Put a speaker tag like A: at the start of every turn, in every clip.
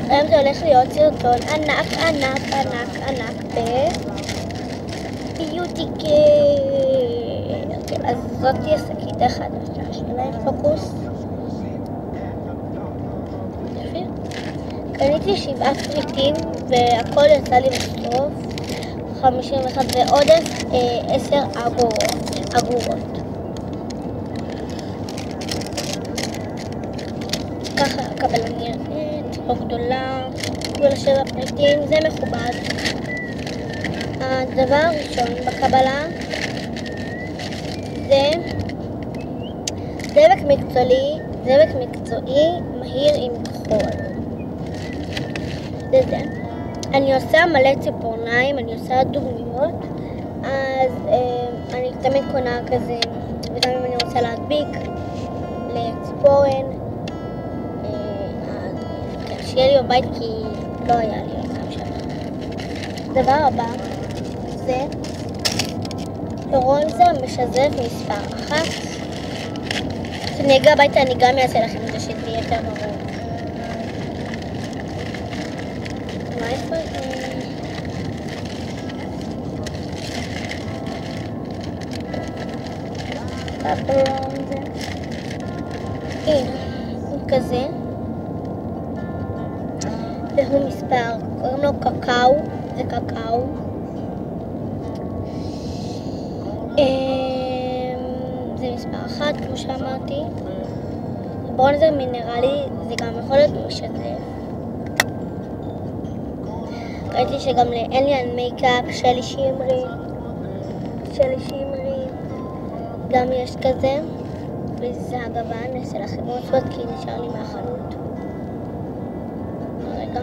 A: היום זה הולך להיות סרטון ענק ענק ענק ענק ביוטיקה. אוקיי, אז זאת תהיה שקית החדשה שלהם, פוקוס. יפה. קניתי 7 פריטים והכל יצא לי בסוף 51 ועודף 10 אגורות. ככה הקבלה נראית, לא גדולה, כל 7 פריטים, זה מכובד. הדבר הראשון בקבלה זה דבק מקצועי מהיר עם חול. זה. אני עושה מלא ציפורניים, אני עושה דוגמיות, אז אני תמיד קונה כזה, וגם אם אני רוצה להדביק לציפורן, שיהיה לי בבית כי לא היה לי אותם שם. הדבר הבא זה ברונזר משזף מספר 1. כשאני אגיע הביתה אני גם אעשה לכם את זה שתהיה יותר ברור. מה יש פה? ברונזר. הנה, הוא כזה. והוא מספר, קוראים לו קקאו, זה קקאו. זה מספר 1, כמו שאמרתי. ברונזר מינרלי, זה גם יכול להיות משזף. ראיתי שגם לאליאן מייקאפ, שלי שימרי, גם יש כזה. וזה הגוון, נעשה לכם עוד סוד כי נשאר לי מהחנות. רגע.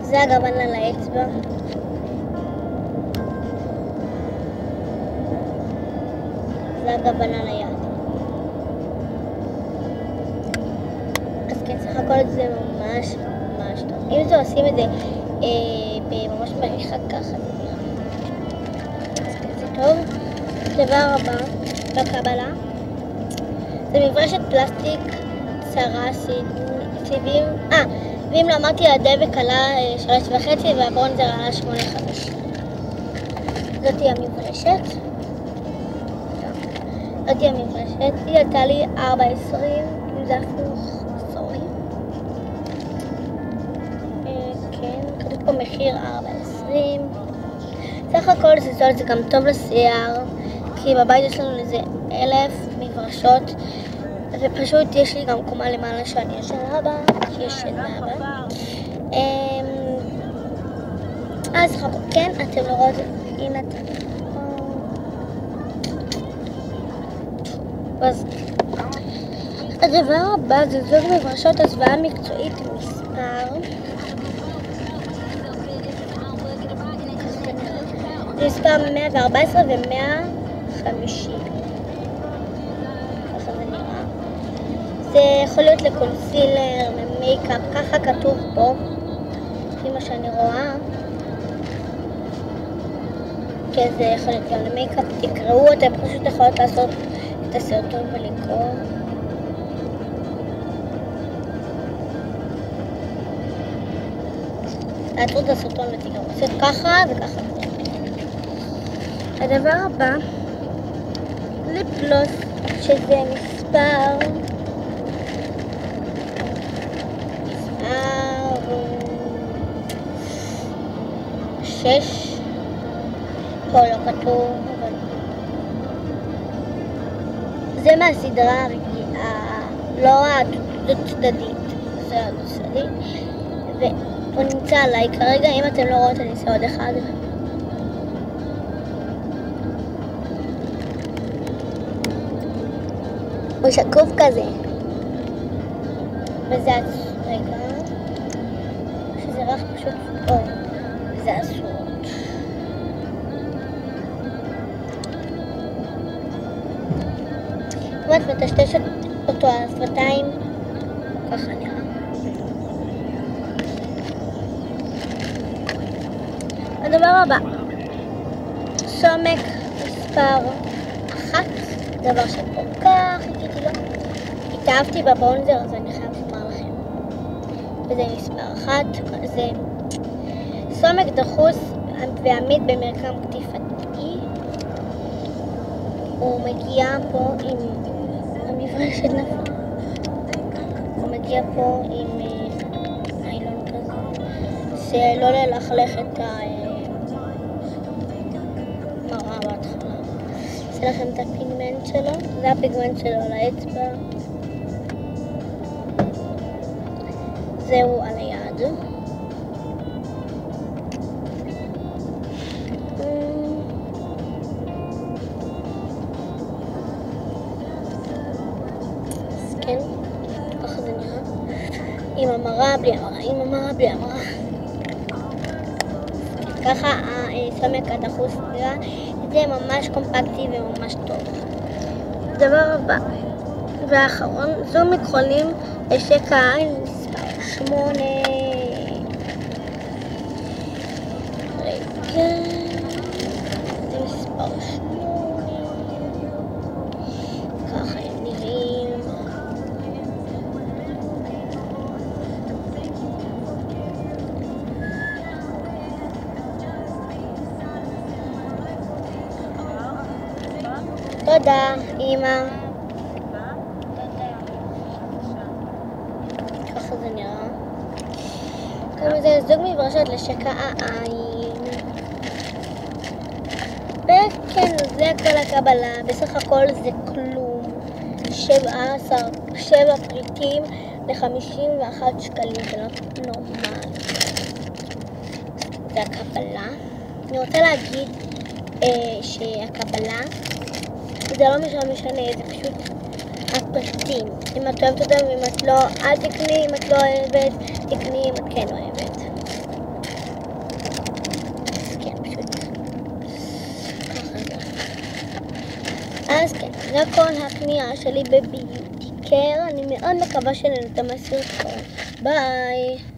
A: זה הגוון על האצבע. זה הגוון על היד. אז כן, סך הכל זה ממש ממש טוב. אם זה עושים את זה ממש מריחה ככה, זה נראה. אז כן, זה טוב. דבר הבא בקבלה. זה מברשת פלסטיק צרה סיבים. ואם לא אמרתי, הדבק עלה 3.5 והברונזר עלה 8.5. זאת היא המברשת. היא עלתה לי 4.20, אם זה הפוך, סורי. כן, כתוב פה מחיר 4.20. סך הכל זה זול, זה גם טוב לשיער, כי בבית יש לנו איזה 1,000 מברשות, ופשוט יש לי גם קומה למעלה שאני ישנה בה, כי יש שינה בה. אז כן, אתם לא רואים, הנה אתם. אז הדבר הבא זה זוג מברשות הסוואה מקצועית מספר. זה מספר 114 ו-150. ככה זה נראה. זה יכול להיות לקונסילר, למייקאפ, ככה כתוב פה, לפי מה שאני רואה. כן, זה יכול להיות גם למייקאפ, תקראו, אתם פשוט יכולות לעשות את הסרטון ולקרוא. תעצרו את הסרטון ותקראו. עושה ככה וככה. הדבר הבא, ליפלוס, שזה מספר 6. פה לא כתוב, אבל זה מהסדרה הרגילה, לא הדו-צדדית, זה הדו-צדדית, והוא נמצא עליי כרגע. אם אתם לא רואות אני אעשה עוד אחד. הוא שקוף כזה, וזה רגע שזה רק פשוט זה אסור. אם את מטשטשת אותו על השפתיים, ככה נראה. הדבר הבא, סומק מספר 1, דבר שכל כך חיכיתי לו. התאהבתי בברונזר, אז אני חייב לומר לכם. וזה מספר 1, זה סומק דחוס ועמיד במרקם קטיפתי. הוא מגיע פה עם המברשת נפל. הוא מגיע פה עם ניילון כזה, שלא ללכלך את המראה בהתחלה. עושה לכם את הפיגמנט שלו, זה הפיגמנט שלו על האצבע. זהו על היד. אז כן, ככה זה נראה. עם המראה, בלי המראה, עם המראה, בלי המראה. ככה הסומק הדחוס נראה. זה ממש קומפקטי וממש טוב. דבר הבא והאחרון, זום מכחולים לשקע העין מספר 8. רגע, זה מספר 8. ככה הם נראים. תודה, אמא. ככה זה נראה. כמה זה זוג מברשות לשקע העין. וכן, זה כל הקבלה. בסך הכל זה כלום. 7 פריטים ל-51 שקלים. זה לא נורמל. זה הקבלה. אני רוצה להגיד שהקבלה זה לא משנה, זה פשוט הפריטים. אם את אוהבת אותם, אם את לא, אל תקני. אם את לא אוהבת, תקני. אם את כן אוהבת. כן, פשוט ככה זה. אז כן, זה כל הקנייה שלי בביוטי קר. אני מאוד מקווה שנהנתם מהסרטון. ביי.